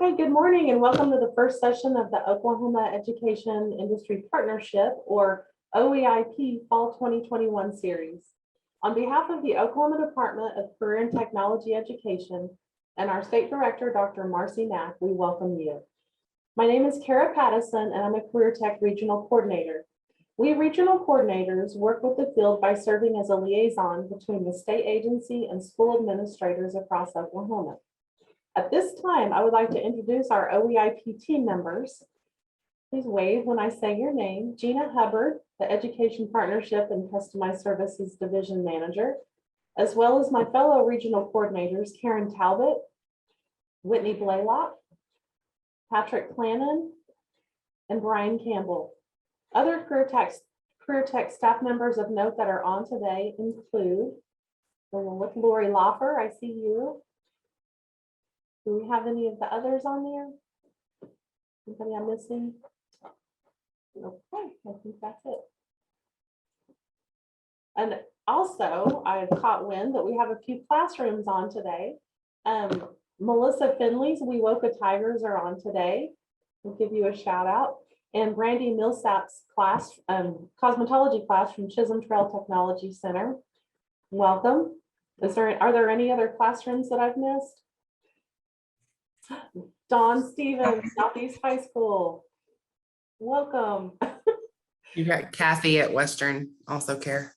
Okay, good morning and welcome to the first session of the Oklahoma Education Industry Partnership, or OEIP Fall 2021 series. On behalf of the Oklahoma Department of Career and Technology Education and our State Director, Dr. Marcy Knapp, we welcome you. My name is Kara Pattison and I'm a CareerTech Regional Coordinator. We regional coordinators work with the field by serving as a liaison between the state agency and school administrators across Oklahoma. At this time, I would like to introduce our OEIP team members. Please wave when I say your name. Gina Hubbard, the Education Partnership and Customized Services Division Manager, as well as my fellow regional coordinators, Karen Talbot, Whitney Blaylock, Patrick Clannon, and Brian Campbell. Other CareerTech staff members of note that are on today include Lori Loffer, I see you. Do we have any of the others on there? Anybody I'm missing? Okay, I think that's it. And also, I've caught wind that we have a few classrooms on today. Melissa Finley's We Woke a Tigers are on today. We'll give you a shout out. And Brandy Millsap's class, cosmetology class from Chisholm Trail Technology Center. Welcome. Are there any other classrooms that I've missed? Don Stevens, Southeast High School. Welcome. You got Kathy at Western, also care.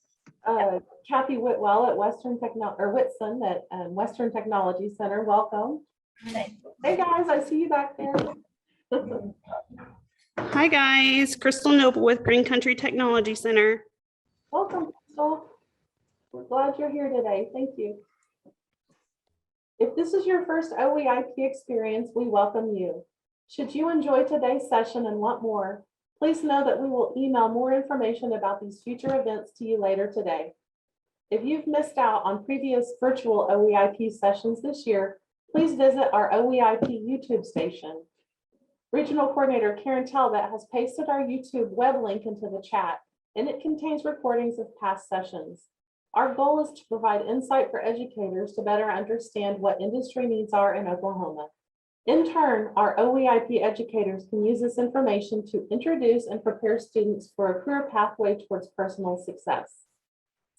Kathy Whitwell at Western Whitson at Western Technology Center. Welcome. Hey guys, I see you back there. Hi guys, Crystal Noble with Green Country Technology Center. Welcome, Crystal. We're glad you're here today. Thank you. If this is your first OEIP experience, we welcome you. Should you enjoy today's session and want more, please know that we will email more information about these future events to you later today. If you've missed out on previous virtual OEIP sessions this year, please visit our OEIP YouTube station. Regional Coordinator Karen Talbot has pasted our YouTube web link into the chat, and it contains recordings of past sessions. Our goal is to provide insight for educators to better understand what industry needs are in Oklahoma. In turn, our OEIP educators can use this information to introduce and prepare students for a career pathway towards personal success.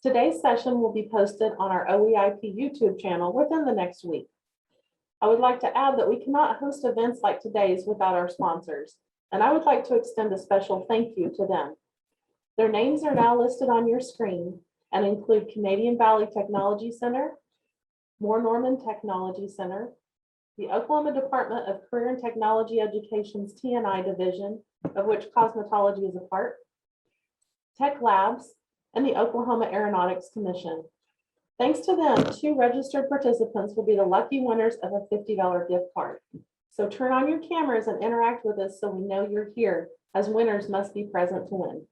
Today's session will be posted on our OEIP YouTube channel within the next week. I would like to add that we cannot host events like today's without our sponsors, and I would like to extend a special thank you to them. Their names are now listed on your screen and include Canadian Valley Technology Center, Moore Norman Technology Center, the Oklahoma Department of Career and Technology Education's T&I division, of which cosmetology is a part, Tech Labs, and the Oklahoma Aeronautics Commission. Thanks to them, 2 registered participants will be the lucky winners of a $50 gift card. So turn on your cameras and interact with us so we know you're here, as winners must be present to win.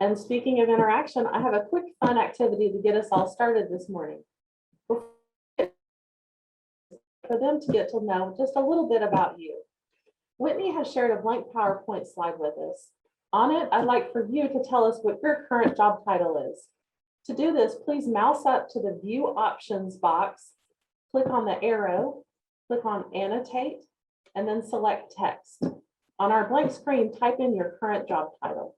And speaking of interaction, I have a quick fun activity to get us all started this morning. For them to get to know just a little bit about you. Whitney has shared a blank PowerPoint slide with us. On it, I'd like for you to tell us what your current job title is. To do this, please mouse up to the View Options box, click on the arrow, click on Annotate, and then select Text. On our blank screen, type in your current job title.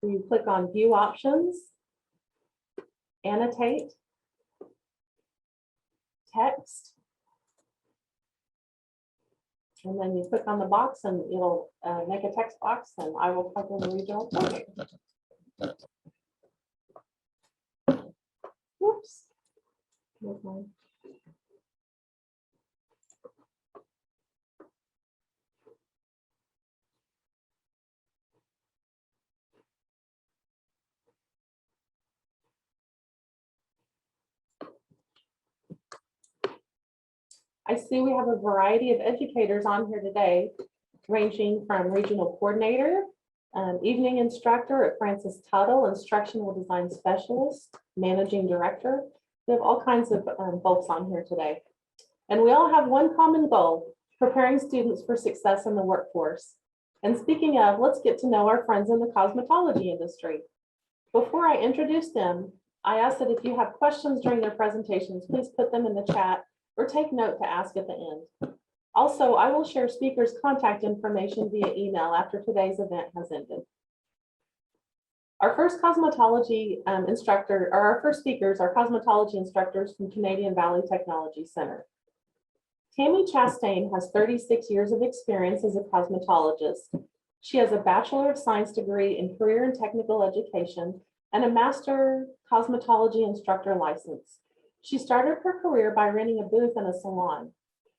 You click on View Options, Annotate, Text, and then you click on the box and it'll make a text box, and I will type in the regional coordinator. Whoops. I see we have a variety of educators on here today, ranging from regional coordinator, evening instructor at Francis Tuttle, instructional design specialist, managing director. We have all kinds of folks on here today. And we all have one common goal, preparing students for success in the workforce. And speaking of, let's get to know our friends in the cosmetology industry. Before I introduce them, I ask that if you have questions during their presentations, please put them in the chat or take note to ask at the end. Also, I will share speakers' contact information via email after today's event has ended. Our first cosmetology instructor, or our first speakers are cosmetology instructors from Canadian Valley Technology Center. Tammie Chastain has 36 years of experience as a cosmetologist. She has a Bachelor of Science degree in Career and Technical Education and a Master Cosmetology Instructor license. She started her career by renting a booth in a salon.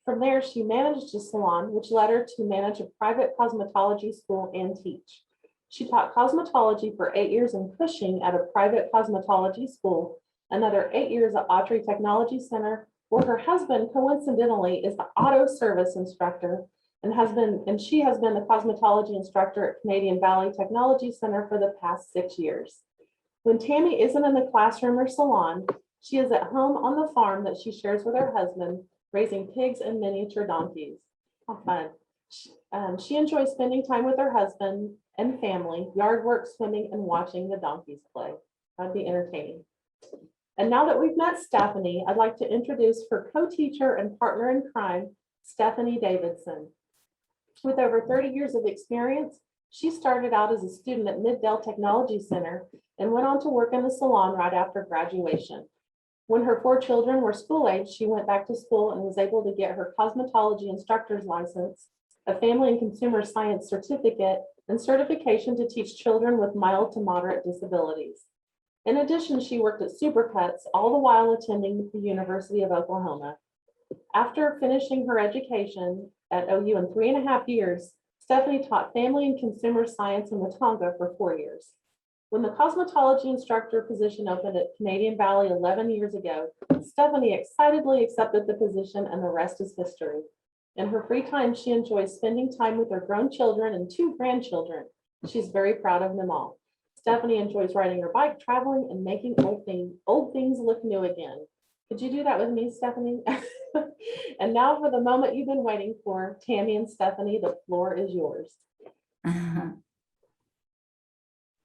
From there, she managed a salon, which led her to manage a private cosmetology school and teach. She taught cosmetology for 8 years in Cushing at a private cosmetology school, another 8 years at Autry Technology Center, where her husband, coincidentally, is the auto service instructor and she has been the cosmetology instructor at Canadian Valley Technology Center for the past 6 years. When Tammie isn't in the classroom or salon, she is at home on the farm that she shares with her husband, raising pigs and miniature donkeys. How fun. She enjoys spending time with her husband and family, yard work, swimming, and watching the donkeys play. That'd be entertaining. And now that we've met Stephanie, I'd like to introduce her co-teacher and partner in crime, Stephanie Davidson. With over 30 years of experience, she started out as a student at Mid-Dell Technology Center and went on to work in the salon right after graduation. When her 4 children were school age, she went back to school and was able to get her cosmetology instructor's license, a family and consumer science certificate, and certification to teach children with mild to moderate disabilities. In addition, she worked at Supercuts, all the while attending the University of Oklahoma. After finishing her education at OU in 3.5 years, Stephanie taught family and consumer science in Watonga for 4 years. When the cosmetology instructor position opened at Canadian Valley 11 years ago, Stephanie excitedly accepted the position, and the rest is history. In her free time, she enjoys spending time with her grown children and 2 grandchildren. She's very proud of them all. Stephanie enjoys riding her bike, traveling, and making old things look new again. Could you do that with me, Stephanie? And now for the moment you've been waiting for, Tammie and Stephanie, the floor is yours.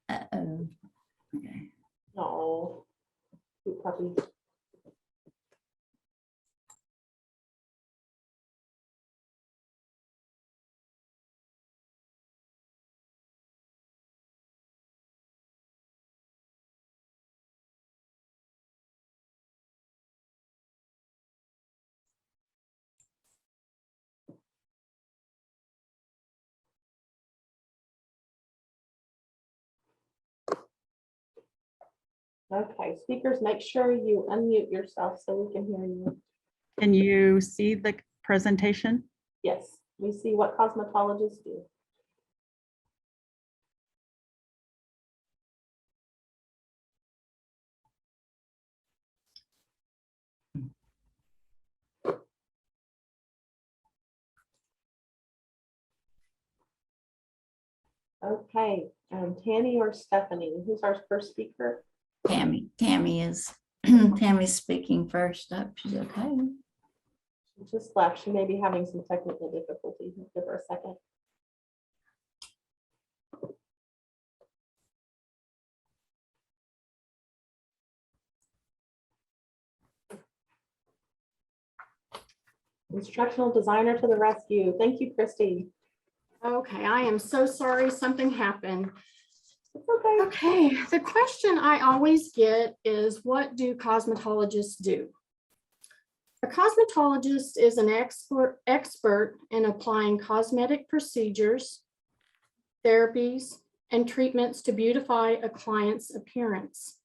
Uh-oh. Okay. Oh, cute puppy. Okay, speakers, make sure you unmute yourself so we can hear you. Can you see the presentation? Yes, we see what cosmetologists do. Okay, Tammie or Stephanie, who's our first speaker? Tammie is Tammie's speaking first up. She's okay. She just left. She may be having some technical difficulties. Give her a second. Instructional designer to the rescue. Thank you, Krissy. Okay, I am so sorry something happened. It's okay. Okay, the question I always get is, what do cosmetologists do? A cosmetologist is an expert in applying cosmetic procedures, therapies, and treatments to beautify a client's appearance,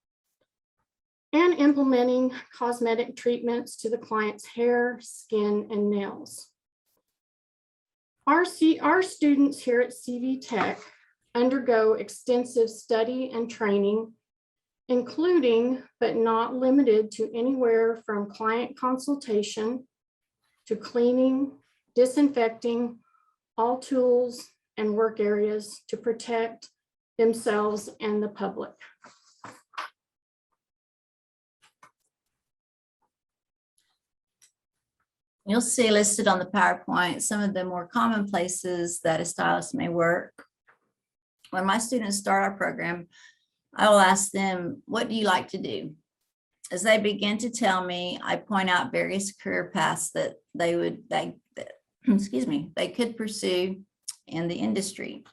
and implementing cosmetic treatments to the client's hair, skin, and nails. Our students here at CareerTech undergo extensive study and training, including but not limited to anywhere from client consultation to cleaning, disinfecting, all tools and work areas to protect themselves and the public. You'll see listed on the PowerPoint some of the more common places that a stylist may work. When my students start our program, I will ask them, what do you like to do? As they begin to tell me, I point out various career paths that they could pursue in the industry.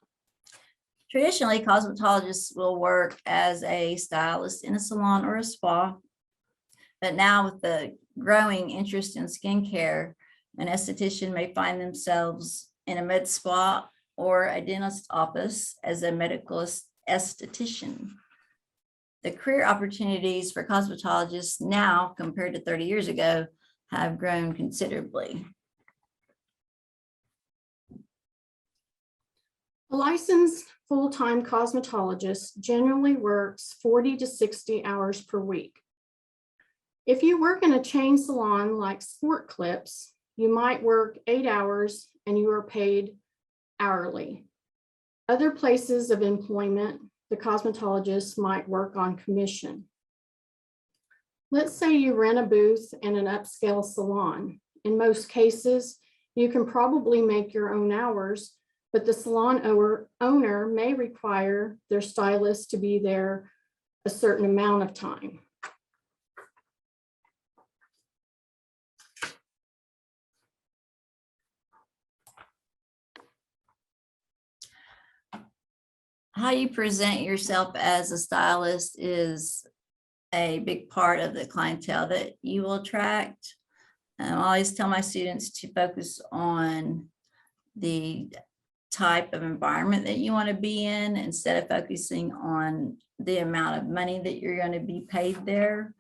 Traditionally, cosmetologists will work as a stylist in a salon or a spa, but now with the growing interest in skincare, an esthetician may find themselves in a med spa or a dentist office as a medical esthetician. The career opportunities for cosmetologists now, compared to 30 years ago, have grown considerably. A licensed full-time cosmetologist generally works 40 to 60 hours per week. If you work in a chain salon like Sport Clips, you might work 8 hours and you are paid hourly. Other places of employment, the cosmetologist might work on commission. Let's say you rent a booth in an upscale salon. In most cases, you can probably make your own hours, but the salon owner may require their stylist to be there a certain amount of time. How you present yourself as a stylist is a big part of the clientele that you will attract. I always tell my students to focus on the type of environment that you want to be in instead of focusing on the amount of money that you're going to be paid there.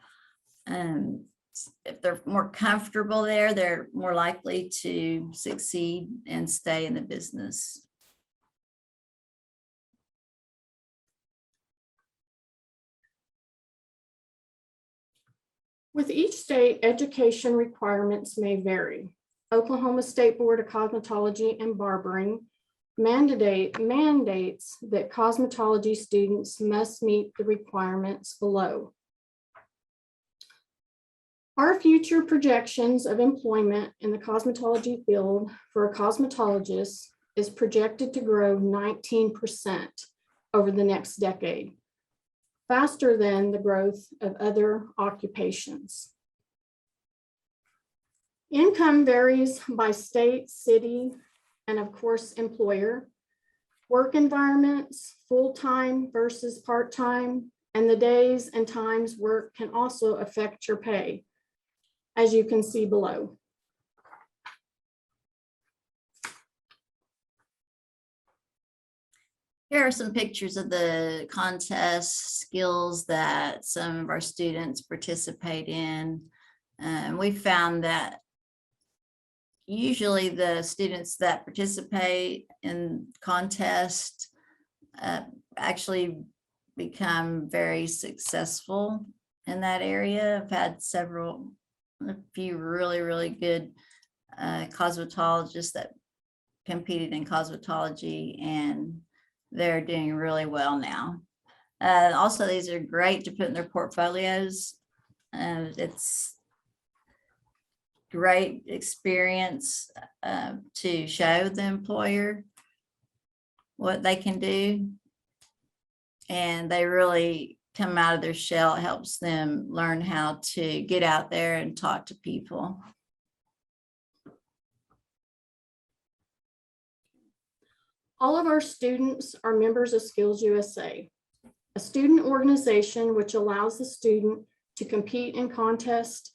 If they're more comfortable there, they're more likely to succeed and stay in the business. With each state, education requirements may vary. Oklahoma State Board of Cosmetology and Barbering mandates that cosmetology students must meet the requirements below. Our future projections of employment in the cosmetology field for a cosmetologist is projected to grow 19% over the next decade, faster than the growth of other occupations. Income varies by state, city, and of course, employer. Work environments, full-time versus part-time, and the days and times work can also affect your pay, as you can see below. Here are some pictures of the contest skills that some of our students participate in. We found that usually the students that participate in contests actually become very successful in that area. I've had a few really good cosmetologists that competed in cosmetology, and they're doing really well now. Also, these are great to put in their portfolios. It's great experience to show the employer what they can do. And they really come out of their shell. It helps them learn how to get out there and talk to people. All of our students are members of Skills USA, a student organization which allows the student to compete in contests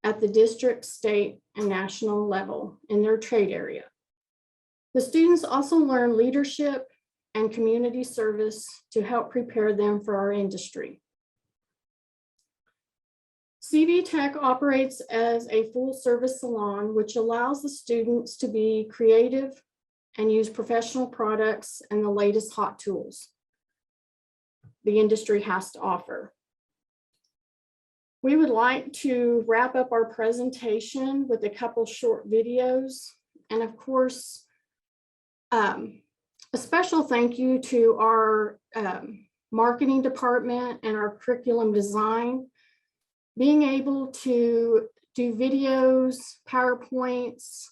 at the district, state, and national level in their trade area. The students also learn leadership and community service to help prepare them for our industry. CV Tech operates as a full-service salon, which allows the students to be creative and use professional products and the latest hot tools the industry has to offer. We would like to wrap up our presentation with a couple short videos. And of course, a special thank you to our marketing department and our curriculum design. Being able to do videos, PowerPoints,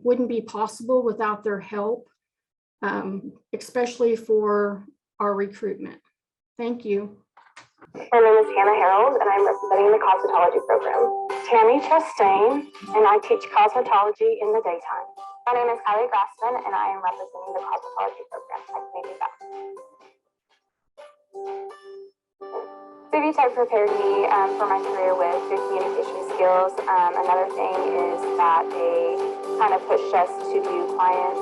wouldn't be possible without their help, especially for our recruitment. Thank you. My name is Hannah Harold, and I'm representing the Cosmetology Program. Tammie Chastain, and I teach cosmetology in the daytime. My name is Kylie Grassman, and I am representing the Cosmetology Program at Community Back. CareerTech prepared me for my career with good communication skills. Another thing is that they kind of pushed us to do clients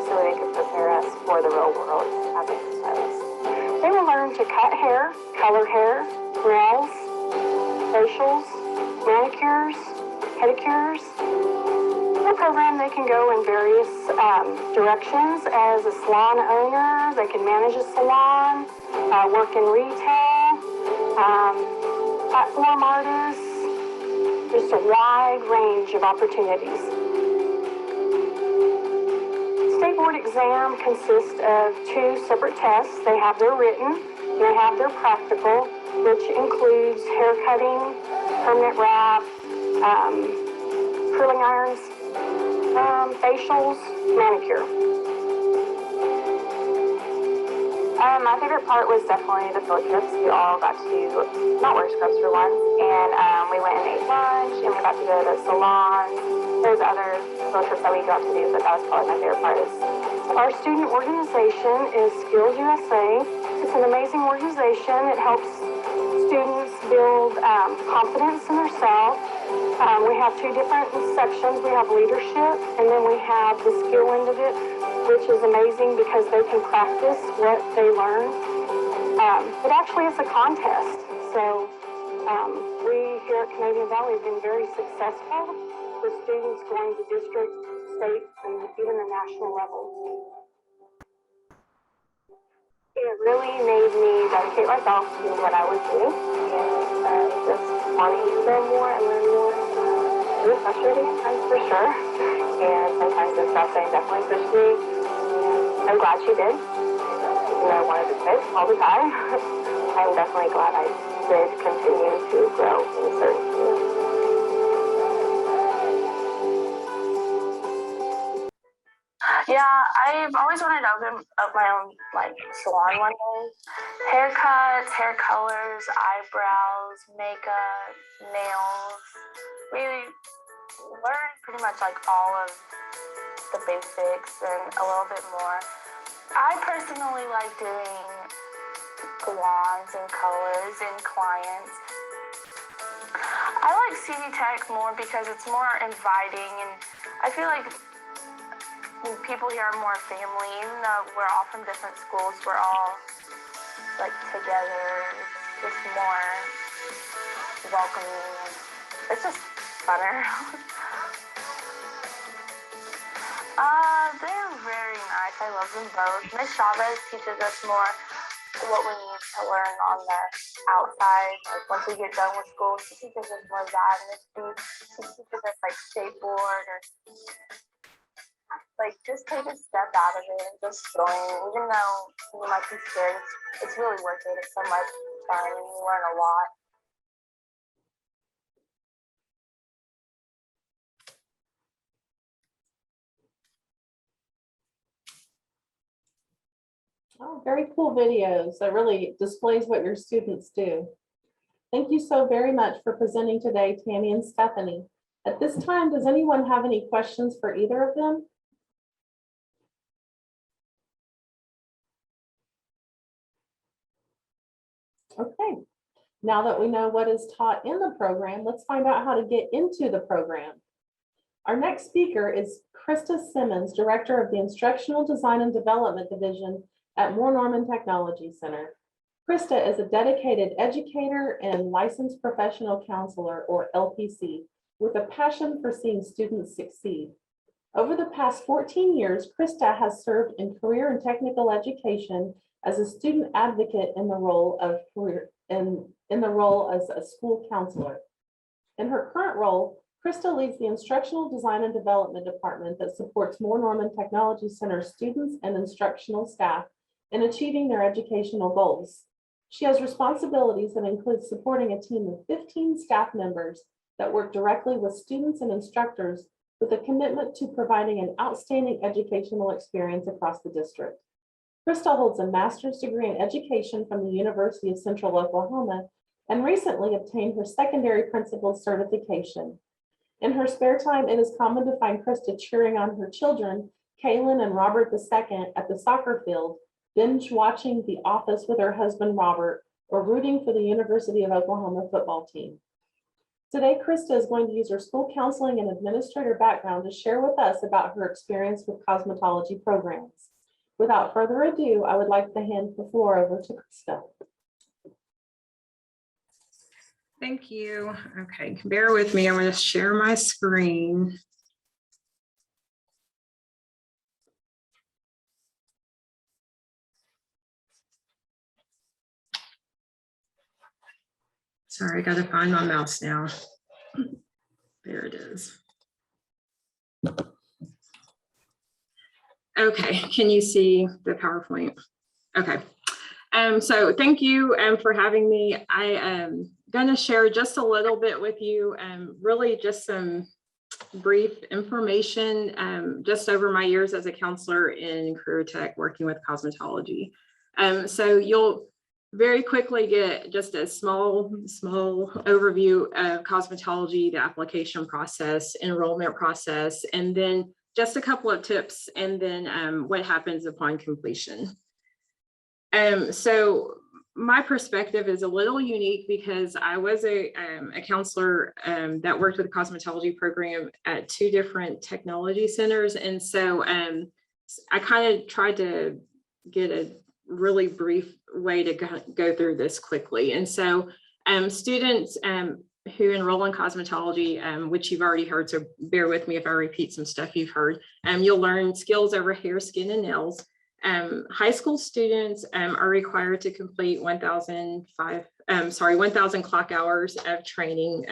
so they could prepare us for the real world as a hairstylist. They will learn to cut hair, color hair, nails, facials, manicures, pedicures. In the program, they can go in various directions. As a salon owner, they can manage a salon, work in retail, platform artists, just a wide range of opportunities. State board exam consists of 2 separate tests. They have their written and they have their practical, which includes hair cutting, permanent wrap, curling irons, facials, manicure. My favorite part was definitely the field trips. We all got to not wear scrubs for once, and we went and ate lunch, and we got to go to Salon. There's other field trips that we got to do, but that was probably my favorite part. Our student organization is Skills USA. It's an amazing organization. It helps students build confidence in themselves. We have 2 different sections. We have leadership, and then we have the skill end of it, which is amazing because they can practice what they learn. But actually, it's a contest. So we here at Canadian Valley have been very successful with students going to district, state, and even the national level. It really made me dedicate myself to what I was doing and just wanting to know more and learn more. It was frustrating at times for sure, and sometimes the Chastain definitely pushed me. I'm glad she did. I wanted to quit all the time. I'm definitely glad I did continue to grow in a certain field. Yeah, I've always wanted to open up my own salon one day. Haircuts, hair colors, eyebrows, makeup, nails. We learned pretty much all of the basics and a little bit more. I personally like doing salons and colors and clients. I like CareerTech more because it's more inviting, and I feel like people here are more family. Even though we're all from different schools, we're all together. It's just more welcoming. It's just funner. They're very nice. I love them both. Miss Chavez teaches us more what we need to learn on the outside. Once we get done with school, she teaches us more of that. Miss B, she teaches us skateboard or just take a step out of it and just join. Even though you might be scared, it's really worth it. It's so much fun and you learn a lot. Oh, very cool videos. That really displays what your students do. Thank you so very much for presenting today, Tammie and Stephanie. At this time, does anyone have any questions for either of them? Okay, now that we know what is taught in the program, let's find out how to get into the program. Our next speaker is Krista Simmons, Director of the Instructional Design and Development Division at Moore Norman Technology Center. Krista is a dedicated educator and licensed professional counselor, or LPC, with a passion for seeing students succeed. Over the past 14 years, Krista has served in career and technical education as a student advocate in the role of as a school counselor. In her current role, Krista leads the Instructional Design and Development Department that supports Moore Norman Technology Center students and instructional staff in achieving their educational goals. She has responsibilities that include supporting a team of 15 staff members that work directly with students and instructors with a commitment to providing an outstanding educational experience across the district. Krista holds a master's degree in education from the University of Central Oklahoma and recently obtained her secondary principal certification. In her spare time, it is common to find Krista cheering on her children, Kaylin and Robert II, at the soccer field, binge watching The Office with her husband, Robert, or rooting for the University of Oklahoma football team. Today, Krista is going to use her school counseling and administrator background to share with us about her experience with cosmetology programs. Without further ado, I would like to hand the floor over to Krista. Thank you. Okay, bear with me. I'm going to share my screen. Sorry, I got to find my mouse now. There it is. Okay, can you see the PowerPoint? Okay. So thank you for having me. I am going to share just a little bit with you, really just some brief information just over my years as a counselor in CareerTech working with cosmetology. So you'll very quickly get just a small overview of cosmetology, the application process, enrollment process, and then just a couple of tips, and then what happens upon completion. So my perspective is a little unique because I was a counselor that worked with the cosmetology program at 2 different technology centers. And so I kind of tried to get a really brief way to go through this quickly. And so students who enroll in cosmetology, which you've already heard, so bear with me if I repeat some stuff you've heard, you'll learn skills over hair, skin, and nails. High school students are required to complete 1,000 clock hours of training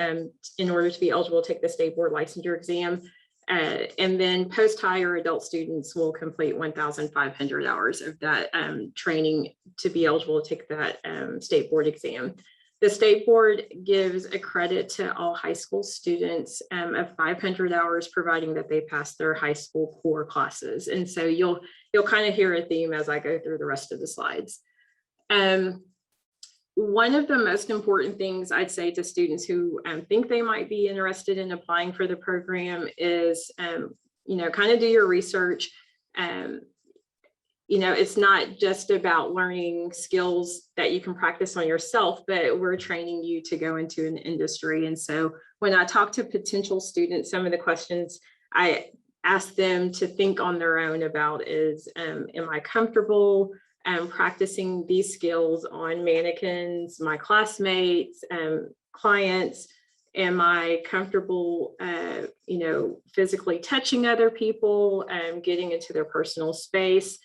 in order to be eligible to take the state board licensure exam. And then post-hire adult students will complete 1,500 hours of that training to be eligible to take that state board exam. The state board gives a credit to all high school students of 500 hours, providing that they pass their high school core classes. And so you'll kind of hear a theme as I go through the rest of the slides. One of the most important things I'd say to students who think they might be interested in applying for the program is, kind of do your research. It's not just about learning skills that you can practice on yourself, but we're training you to go into an industry. And so when I talk to potential students, some of the questions I ask them to think on their own about is, am I comfortable practicing these skills on mannequins, my classmates, clients? Am I comfortable, physically touching other people, getting into their personal space?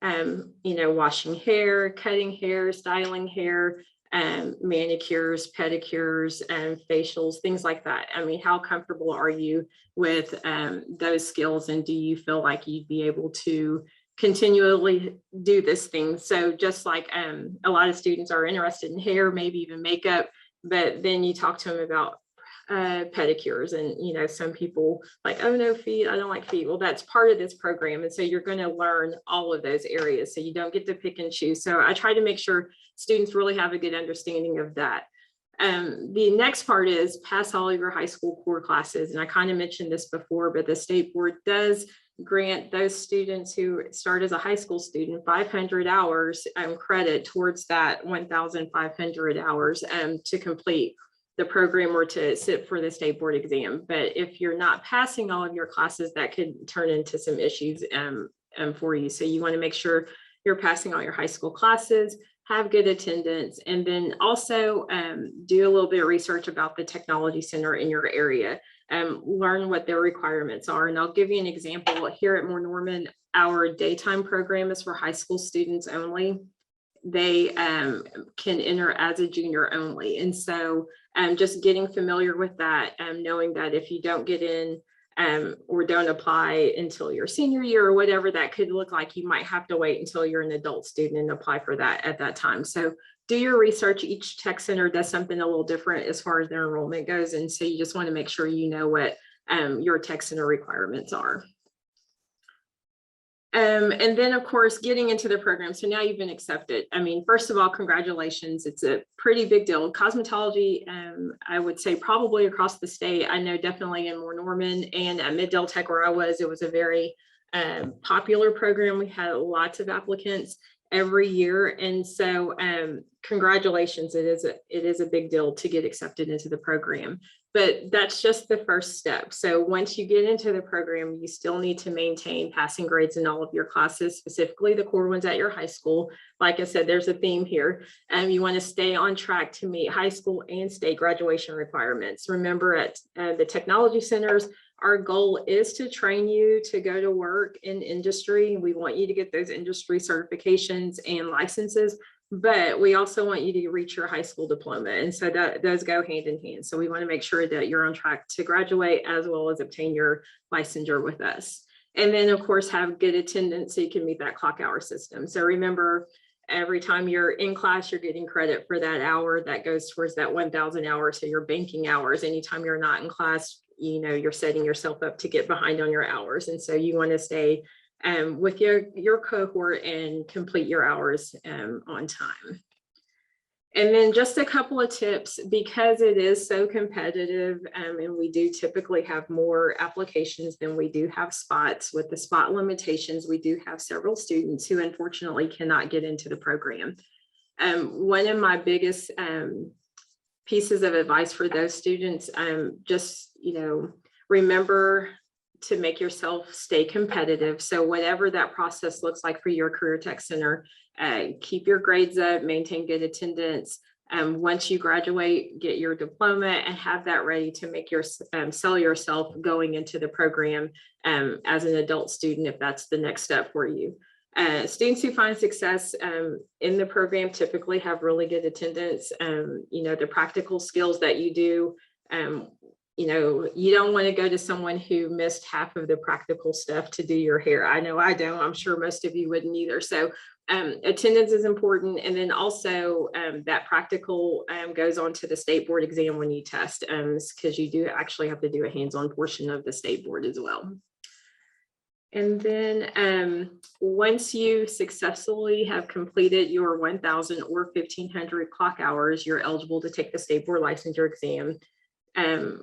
Washing hair, cutting hair, styling hair, manicures, pedicures, and facials, things like that. I mean, how comfortable are you with those skills, and do you feel like you'd be able to continually do this thing? So just like a lot of students are interested in hair, maybe even makeup, but then you talk to them about pedicures, and some people like, oh no, feet, I don't like feet. Well, that's part of this program, and so you're going to learn all of those areas, so you don't get to pick and choose. So I try to make sure students really have a good understanding of that. The next part is pass all of your high school core classes, and I kind of mentioned this before, but the state board does grant those students who start as a high school student 500 hours credit towards that 1,500 hours to complete the program or to sit for the state board exam. But if you're not passing all of your classes, that could turn into some issues for you. So you want to make sure you're passing all your high school classes, have good attendance, and then also do a little bit of research about the technology center in your area. Learn what their requirements are. And I'll give you an example. Here at Moore Norman, our daytime program is for high school students only. They can enter as a junior only. And so just getting familiar with that, knowing that if you don't get in or don't apply until your senior year or whatever that could look like, you might have to wait until you're an adult student and apply for that at that time. So do your research. Each tech center does something a little different as far as their enrollment goes. And so you just want to make sure you know what your tech center requirements are. And then, of course, getting into the program. So now you've been accepted. I mean, first of all, congratulations. It's a pretty big deal. Cosmetology, I would say probably across the state. I know definitely in Moore Norman and at Mid-Del Tech where I was, it was a very popular program. We had lots of applicants every year. And so congratulations. It is a big deal to get accepted into the program. But that's just the first step. So once you get into the program, you still need to maintain passing grades in all of your classes, specifically the core ones at your high school. Like I said, there's a theme here. You want to stay on track to meet high school and state graduation requirements. Remember, at the technology centers, our goal is to train you to go to work in industry. We want you to get those industry certifications and licenses, but we also want you to reach your high school diploma. And so that those go hand in hand. So we want to make sure that you're on track to graduate as well as obtain your licensure with us. And then of course, have good attendance so you can meet that clock hour system. So remember, every time you're in class, you're getting credit for that hour that goes towards that 1,000 hours. So your banking hours. Anytime you're not in class, you know, you're setting yourself up to get behind on your hours. And so you want to stay with your cohort and complete your hours on time. And then just a couple of tips, because it is so competitive and we do typically have more applications than we do have spots. With the spot limitations, we do have several students who unfortunately cannot get into the program. One of my biggest pieces of advice for those students, just, you know, remember to make yourself stay competitive. So whatever that process looks like for your career tech center, keep your grades up, maintain good attendance. Once you graduate, get your diploma and have that ready to make your sell yourself going into the program as an adult student, if that's the next step for you. Students who find success in the program typically have really good attendance. You know, the practical skills that you do, you know, you don't want to go to someone who missed half of the practical stuff to do your hair. I know I don't. I'm sure most of you wouldn't either. So attendance is important. And then also that practical goes on to the state board exam when you test, because you do actually have to do a hands-on portion of the state board as well. And then once you successfully have completed your 1,000 or 1,500 clock hours, you're eligible to take the state board licensure exam.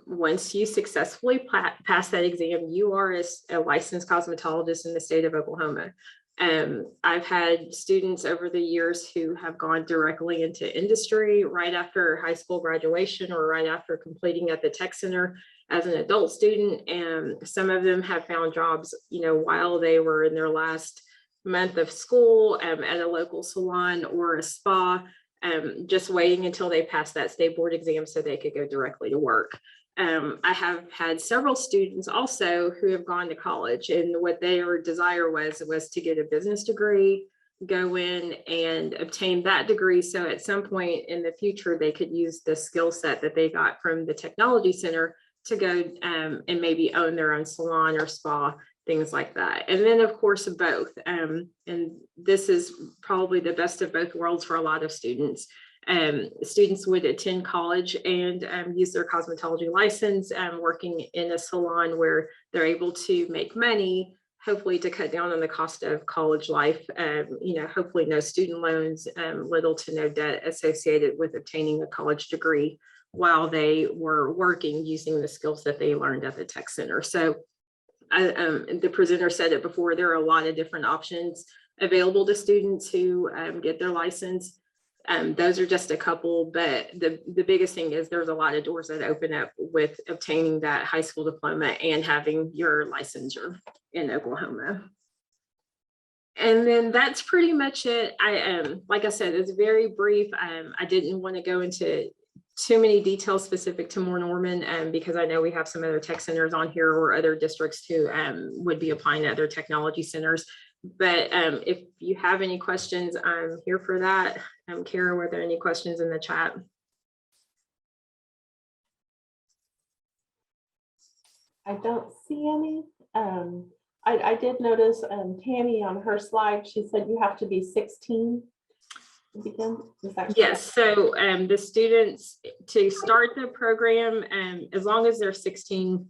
Once you successfully pass that exam, you are a licensed cosmetologist in the state of Oklahoma. I've had students over the years who have gone directly into industry right after high school graduation or right after completing at the tech center as an adult student. And some of them have found jobs, you know, while they were in their last month of school at a local salon or a spa. Just waiting until they passed that state board exam so they could go directly to work. I have had several students also who have gone to college, and what their desire was to get a business degree, go in and obtain that degree. So at some point in the future, they could use the skill set that they got from the technology center to go and maybe own their own salon or spa, things like that. And then of course, both. And this is probably the best of both worlds for a lot of students. Students would attend college and use their cosmetology license, working in a salon where they're able to make money, hopefully to cut down on the cost of college life. You know, hopefully no student loans, little to no debt associated with obtaining a college degree while they were working using the skills that they learned at the tech center. So the presenter said it before, there are a lot of different options available to students who get their license. Those are just a couple, but the biggest thing is there's a lot of doors that open up with obtaining that high school diploma and having your licensure in Oklahoma. And then that's pretty much it. Like I said, it's very brief. I didn't want to go into too many details specific to Moore Norman because I know we have some other tech centers on here or other districts who would be applying at other technology centers. But if you have any questions, I'm here for that. Kara, were there any questions in the chat? I don't see any. I did notice Tammie on her slide, she said you have to be 16. begin? Is that correct? Yes, so the students to start the program, as long as they're 16,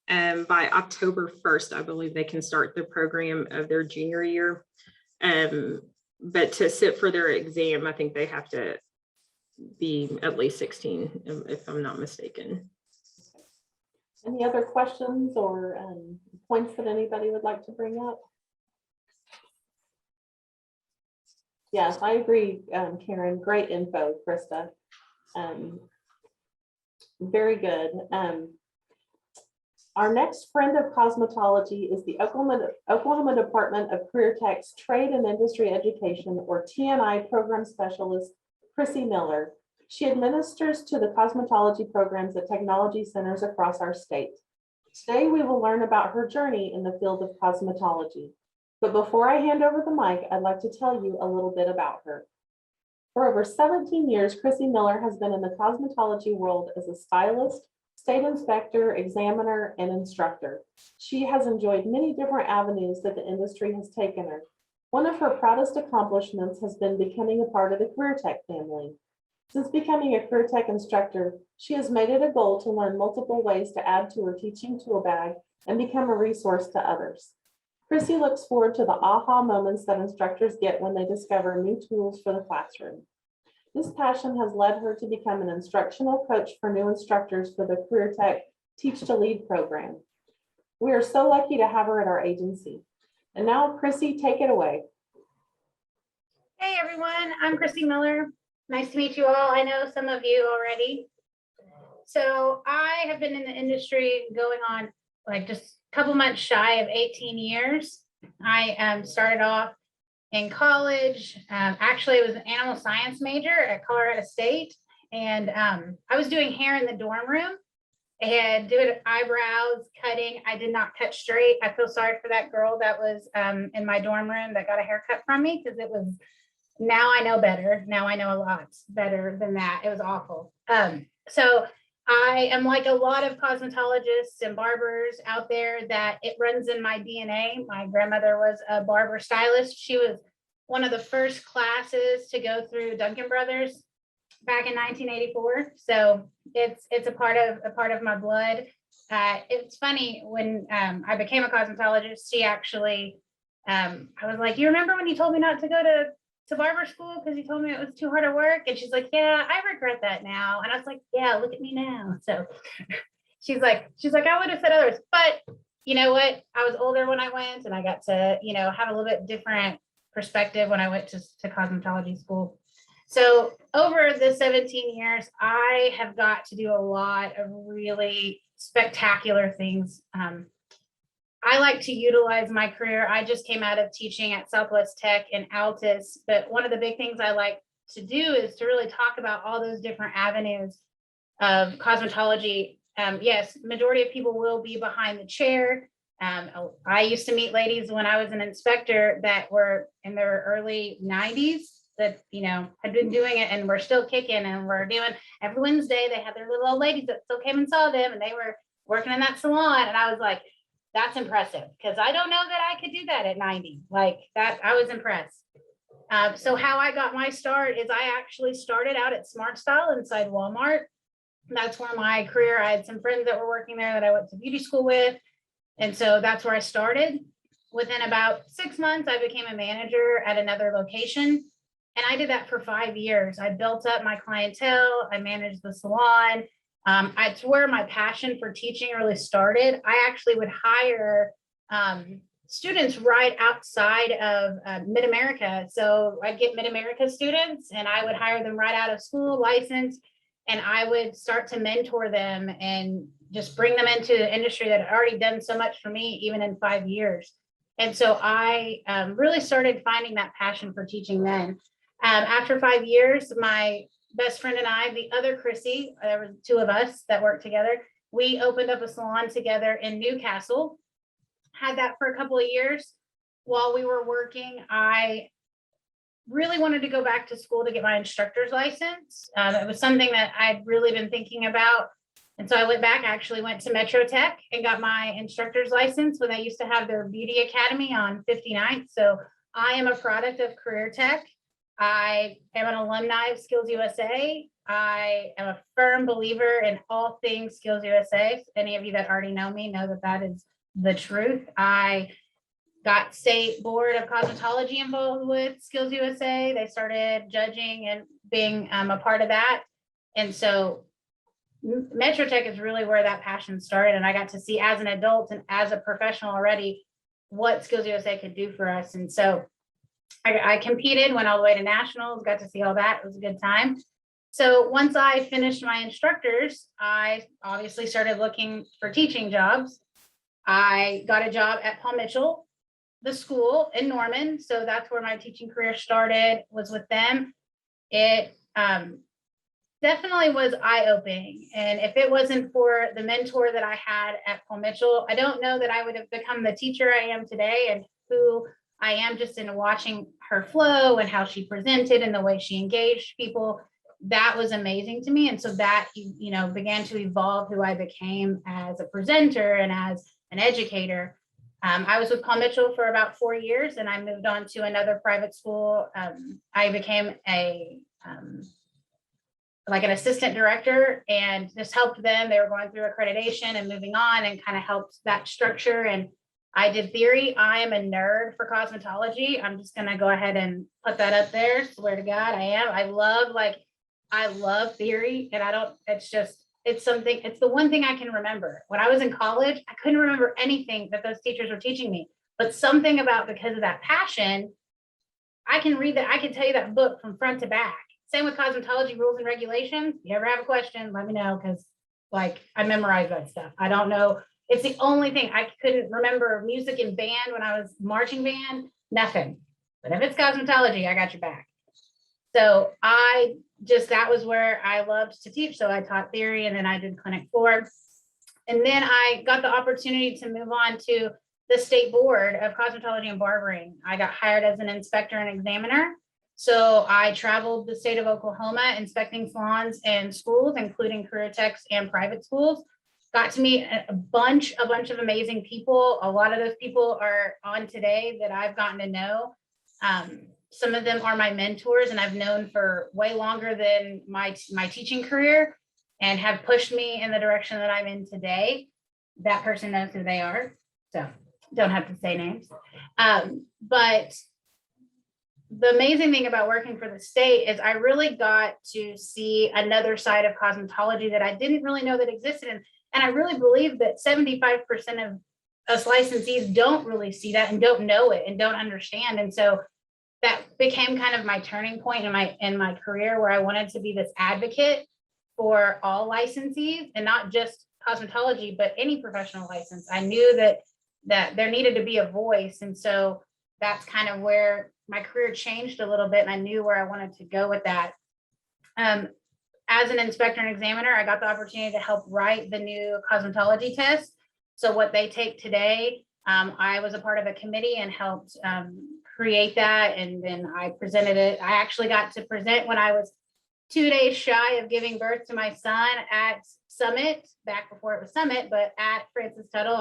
by October 1st, I believe they can start the program of their junior year. But to sit for their exam, I think they have to be at least 16, if I'm not mistaken. Any other questions or points that anybody would like to bring up? Yes, I agree, Karen. Great info, Krista. Very good. Our next friend of cosmetology is the Oklahoma Department of CareerTech's Trade and Industry Education, or TNI Program Specialist, Krissy Miller. She administers to the cosmetology programs at technology centers across our state. Today, we will learn about her journey in the field of cosmetology. But before I hand over the mic, I'd like to tell you a little bit about her. For over 17 years, Krissy Miller has been in the cosmetology world as a stylist, state inspector, examiner, and instructor. She has enjoyed many different avenues that the industry has taken her. One of her proudest accomplishments has been becoming a part of the CareerTech family. Since becoming a CareerTech instructor, she has made it a goal to learn multiple ways to add to her teaching tool bag and become a resource to others. Krissy looks forward to the aha moments that instructors get when they discover new tools for the classroom. This passion has led her to become an instructional coach for new instructors for the CareerTech Teach to Lead program. We are so lucky to have her at our agency. And now, Krissy, take it away. Hey everyone, I'm Krissy Miller. Nice to meet you all. I know some of you already. So I have been in the industry going on like just a couple months shy of 18 years. I started off in college. Actually, I was an animal science major at Colorado State. And I was doing hair in the dorm room and doing eyebrows, cutting. I did not cut straight. I feel sorry for that girl that was in my dorm room that got a haircut from me because it was, now I know better. Now I know a lot better than that. It was awful. So I am like a lot of cosmetologists and barbers out there that it runs in my DNA. My grandmother was a barber stylist. She was one of the first classes to go through Duncan Brothers back in 1984. So it's a part of my blood. It's funny when I became a cosmetologist, she actually, I was like, you remember when you told me not to go to barber school because you told me it was too hard to work? And she's like, yeah, I regret that now. And I was like, yeah, look at me now. So she's like, I would have said others, but you know what? I was older when I went and I got to, have a little bit different perspective when I went to cosmetology school. So over the 17 years, I have got to do a lot of really spectacular things. I like to utilize my career. I just came out of teaching at Southwest Tech and Altus, but one of the big things I like to do is to really talk about all those different avenues of cosmetology. Yes, majority of people will be behind the chair. I used to meet ladies when I was an inspector that were in their early 90s that, had been doing it and were still kicking and were doing every Wednesday. They had their little old ladies that still came and saw them and they were working in that salon. And I was like, that's impressive because I don't know that I could do that at 90. Like that, I was impressed. So how I got my start is I actually started out at Smart Style inside Walmart. That's where my career, I had some friends that were working there that I went to beauty school with. And so that's where I started. Within about 6 months, I became a manager at another location. And I did that for 5 years. I built up my clientele. I managed the salon. It's where my passion for teaching really started. I actually would hire students right outside of Mid-America. So I'd get Mid-America students and I would hire them right out of school, licensed, and I would start to mentor them and just bring them into the industry that had already done so much for me, even in 5 years. And so I really started finding that passion for teaching then. After 5 years, my best friend and I, the other Krissy, there were 2 of us that worked together. We opened up a salon together in Newcastle, had that for a couple of years. While we were working, I really wanted to go back to school to get my instructor's license. It was something that I'd really been thinking about. And so I went back, actually went to Metro Tech and got my instructor's license when they used to have their beauty academy on 59th. So I am a product of CareerTech. I am an alumni of Skills USA. I am a firm believer in all things Skills USA. Any of you that already know me know that that is the truth. I got state board of cosmetology involved with Skills USA. They started judging and being a part of that. And so Metro Tech is really where that passion started. And I got to see as an adult and as a professional already what Skills USA could do for us. And so I competed, went all the way to nationals, got to see all that. It was a good time. So once I finished my instructors, I obviously started looking for teaching jobs. I got a job at Paul Mitchell, the school in Norman. So that's where my teaching career started, was with them. It definitely was eye-opening. And if it wasn't for the mentor that I had at Paul Mitchell, I don't know that I would have become the teacher I am today and who I am, just in watching her flow and how she presented and the way she engaged people. That was amazing to me. And so that, you know, began to evolve who I became as a presenter and as an educator. I was with Paul Mitchell for about 4 years, and I moved on to another private school. I became like an assistant director and just helped them. They were going through accreditation and moving on, and kind of helped that structure. And I did theory. I am a nerd for cosmetology. I'm just going to go ahead and put that up there. Swear to God, I am. I love theory, and it's the one thing I can remember. When I was in college, I couldn't remember anything that those teachers were teaching me, but something about, because of that passion, I can read that. I can tell you that book from front to back. Same with cosmetology rules and regulations. If you ever have a question, let me know, because like I memorized that stuff. I don't know. It's the only thing. I couldn't remember music and band when I was marching band, nothing. But if it's cosmetology, I got your back. So that was where I loved to teach. So I taught theory, and then I did clinic 4. And then I got the opportunity to move on to the state board of cosmetology and barbering. I got hired as an inspector and examiner. So I traveled the state of Oklahoma inspecting salons and schools, including CareerTechs and private schools. Got to meet a bunch of amazing people. A lot of those people are on today that I've gotten to know. Some of them are my mentors, and I've known for way longer than my teaching career, and have pushed me in the direction that I'm in today. That person knows who they are, so don't have to say names. But the amazing thing about working for the state is I really got to see another side of cosmetology that I didn't really know that existed. And I really believe that 75% of us licensees don't really see that and don't know it and don't understand. And so that became kind of my turning point in my career, where I wanted to be this advocate for all licensees, and not just cosmetology, but any professional license. I knew that there needed to be a voice. And so that's kind of where my career changed a little bit, and I knew where I wanted to go with that. As an inspector and examiner, I got the opportunity to help write the new cosmetology test. So what they take today, I was a part of a committee and helped create that. And then I presented it. I actually got to present when I was 2 days shy of giving birth to my son at Summit, back before it was Summit, but at Francis Tuttle,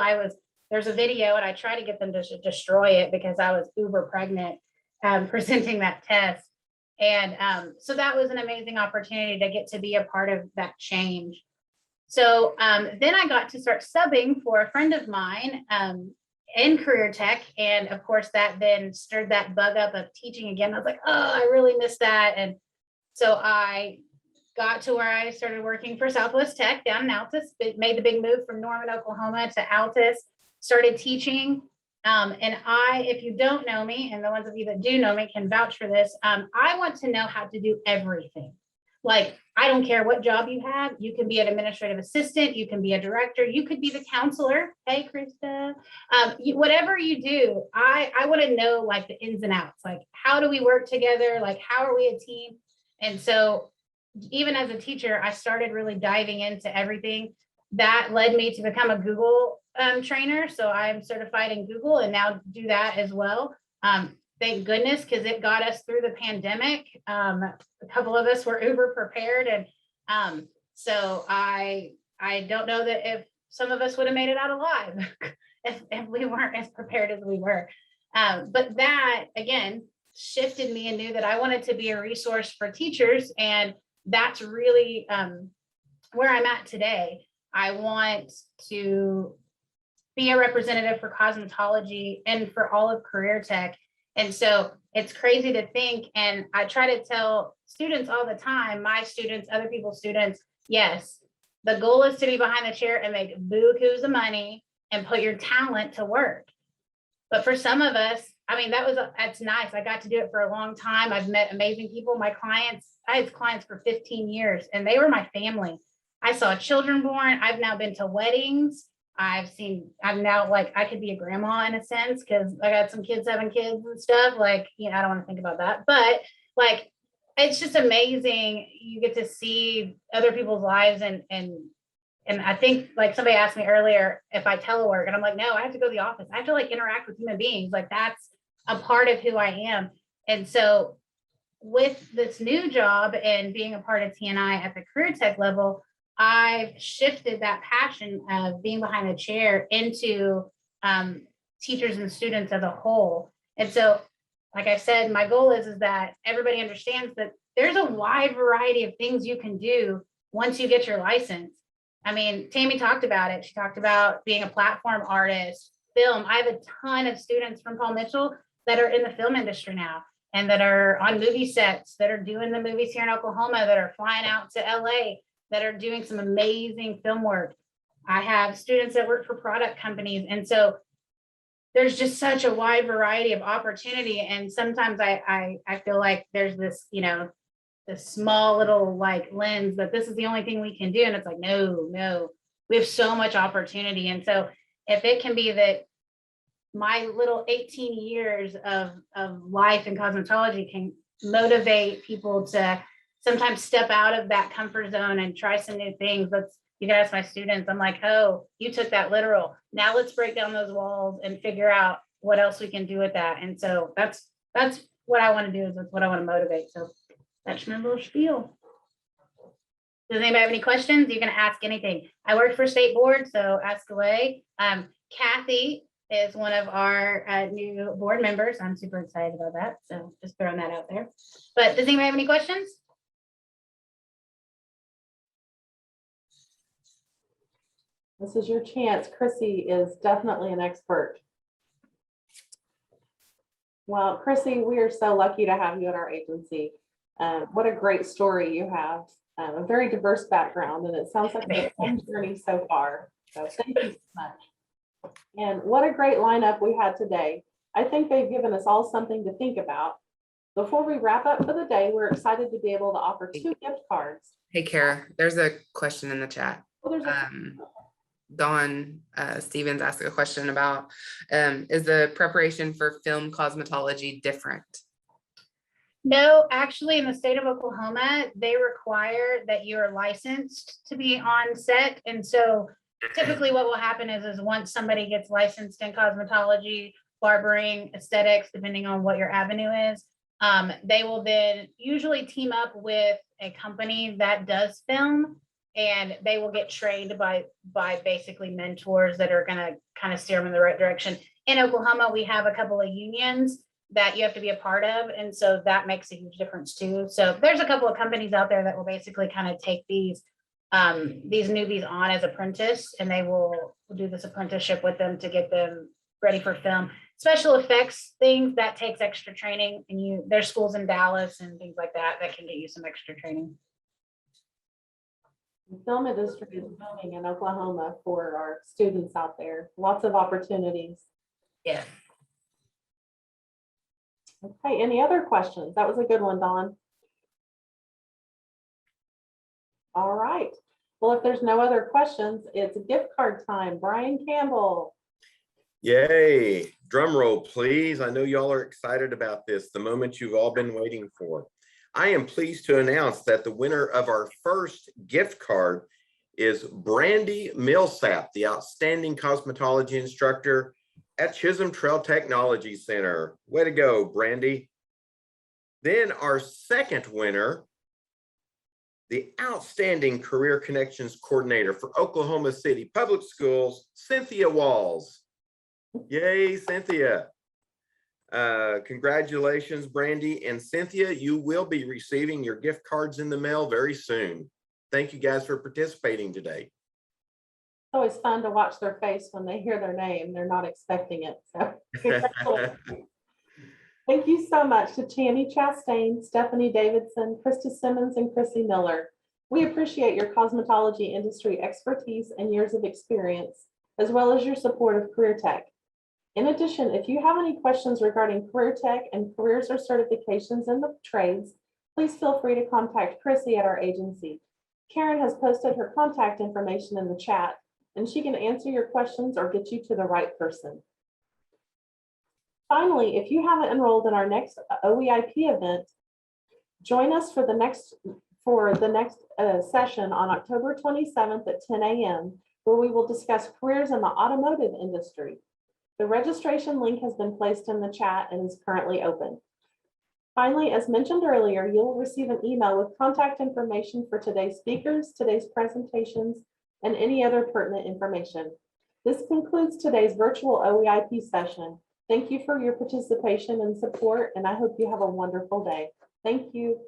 there's a video, and I tried to get them to destroy it because I was uber pregnant presenting that test. And so that was an amazing opportunity to get to be a part of that change. So then I got to start subbing for a friend of mine in CareerTech. And of course, that then stirred that bug up of teaching again. I was like, oh, I really miss that. And so I got to where I started working for Southwest Tech down in Altus, made the big move from Norman, Oklahoma to Altus, started teaching. And if you don't know me, and the ones of you that do know me can vouch for this, I want to know how to do everything. Like, I don't care what job you have. You can be an administrative assistant. You can be a director. You could be the counselor. Hey, Krista. Whatever you do, I want to know like the ins and outs. Like, how do we work together? Like, how are we a team? And so even as a teacher, I started really diving into everything. That led me to become a Google trainer. So I'm certified in Google, and now do that as well. Thank goodness, because it got us through the pandemic. A couple of us were uber prepared. And so I don't know that if some of us would have made it out alive if we weren't as prepared as we were. But that, again, shifted me and knew that I wanted to be a resource for teachers. And that's really where I'm at today. I want to be a representative for cosmetology and for all of CareerTech. And so it's crazy to think, and I try to tell students all the time, my students, other people's students, yes, the goal is to be behind the chair and make bukus of money and put your talent to work. But for some of us, I mean, that's nice. I got to do it for a long time. I've met amazing people. My clients, I had clients for 15 years and they were my family. I saw children born. I've now been to weddings. I'm now like, I could be a grandma in a sense, because I got some kids having kids and stuff. Like, you know, I don't want to think about that, but like, it's just amazing. You get to see other people's lives. And I think, like, somebody asked me earlier if I telework, and I'm like, no, I have to go to the office. I have to like interact with human beings. Like, that's a part of who I am. And so with this new job and being a part of TNI at the CareerTech level, I've shifted that passion of being behind the chair into teachers and students as a whole. And so, like I said, my goal is that everybody understands that there's a wide variety of things you can do once you get your license. I mean, Tammie talked about it. She talked about being a platform artist, film. I have a ton of students from Paul Mitchell that are in the film industry now and that are on movie sets, that are doing the movies here in Oklahoma, that are flying out to LA, that are doing some amazing film work. I have students that work for product companies. And so there's just such a wide variety of opportunity. And sometimes I feel like there's this, you know, this small little like lens that this is the only thing we can do. And it's like, no, we have so much opportunity. And so if it can be that my little 18 years of life in cosmetology can motivate people to sometimes step out of that comfort zone and try some new things. You can ask my students, I'm like, oh, you took that literal. Now let's break down those walls and figure out what else we can do with that. And so that's what I want to do, is that's what I want to motivate. So that's my little spiel. Does anybody have any questions? You can ask anything. I work for state board, so ask away. Kathy is one of our new board members. I'm super excited about that. So just throwing that out there. But does anybody have any questions? This is your chance. Krissy is definitely an expert. Well, Krissy, we are so lucky to have you at our agency. What a great story you have. A very diverse background, and it sounds like a fun journey so far. So thank you so much. And what a great lineup we had today. I think they've given us all something to think about. Before we wrap up for the day, we're excited to be able to offer 2 gift cards. Hey, Kara, there's a question in the chat. Well, there's Dawn Stevens asked a question about, is the preparation for film cosmetology different? No, actually, in the state of Oklahoma, they require that you're licensed to be on set. And so typically what will happen is once somebody gets licensed in cosmetology, barbering, aesthetics, depending on what your avenue is, they will then usually team up with a company that does film, and they will get trained by basically mentors that are going to kind of steer them in the right direction. In Oklahoma, we have a couple of unions that you have to be a part of. And so that makes a huge difference too. So there's a couple of companies out there that will basically kind of take these newbies on as apprentice, and they will do this apprenticeship with them to get them ready for film. Special effects things, that takes extra training, and there's schools in Dallas and things like that that can get you some extra training. The film industry is booming in Oklahoma for our students out there. Lots of opportunities. Yeah. Okay, any other questions? That was a good one, Dawn. All right. Well, if there's no other questions, it's gift card time. Brian Campbell. Yay. Drum roll, please. I know y'all are excited about this, the moment you've all been waiting for. I am pleased to announce that the winner of our first gift card is Brandy Millsap, the outstanding cosmetology instructor at Chisholm Trail Technology Center. Way to go, Brandy. Then our second winner, the outstanding Career Connections Coordinator for Oklahoma City Public Schools, Cynthia Walls. Yay, Cynthia. Congratulations, Brandy and Cynthia. You will be receiving your gift cards in the mail very soon. Thank you guys for participating today. It's always fun to watch their face when they hear their name. They're not expecting it. So congratulations. Thank you so much to Tammie Chastain, Stephanie Davidson, Krista Simmons, and Krissy Miller. We appreciate your cosmetology industry expertise and years of experience, as well as your support of CareerTech. In addition, if you have any questions regarding CareerTech and careers or certifications in the trades, please feel free to contact Krissy at our agency. Karen has posted her contact information in the chat, and she can answer your questions or get you to the right person. Finally, if you haven't enrolled in our next OEIP event, join us for the next session on October 27th at 10 a.m., where we will discuss careers in the automotive industry. The registration link has been placed in the chat and is currently open. Finally, as mentioned earlier, you'll receive an email with contact information for today's speakers, today's presentations, and any other pertinent information. This concludes today's virtual OEIP session. Thank you for your participation and support, and I hope you have a wonderful day. Thank you.